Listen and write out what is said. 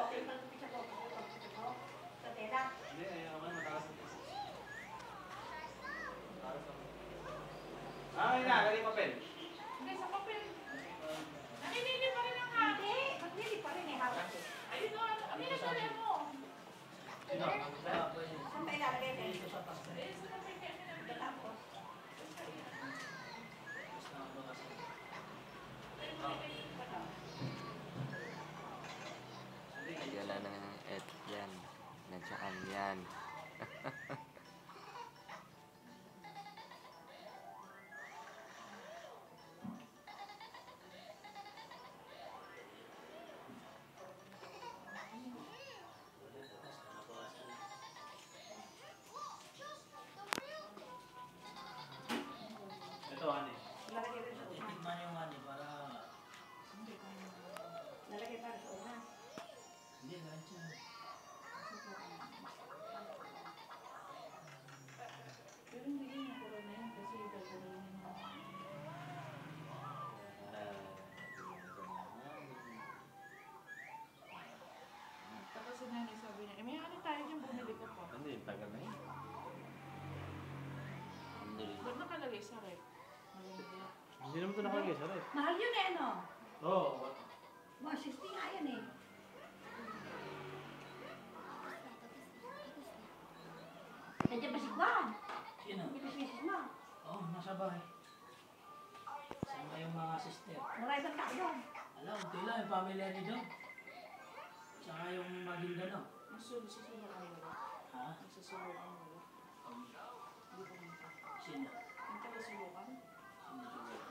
Sa tela. Hindi, ayaw naman mataas na kasi. Ah, lagay papel. Hindi, sa papel. Naninili pa rin ang hawak. Hindi, magnili pa rin eh, hawak eh. Ayun o, ano yung dali mo? Sino? Saan tayo lalagay tayo? Eh, sa papel kaya nila. Tapos. Yan na ng et yan. Nagsaan yan. Ito, ani. Lalagay rin sa una. Titikman yung ano para... Lalagay pa rin sa una. Hindi, ganit siya. Pero hindi yun nakuro na yun kasi gagawin mo. Tapos si nanay sabi niya, may ano tayo dyan, bumili ko pa. Hindi, tagal na yun. Ba't nakalagay sa rep? Malindi. Hindi naman ito nakalagay sa red. Mahal yun eh, no? Oo. 160 nga yan eh. Nandiyan ba si Juan? Sino? Hindi ba si Mrs. mo? Oo, nasa bahay. Sama yung mga sister. Maray bang tao yun? Alam, unti lang yung pamilya ni John. Saka yung Maguindano. Susunod ang wala. Ha? Susunod ang wala. Hindi ko manta. Sino? Ang taga-sulukan? Sino John?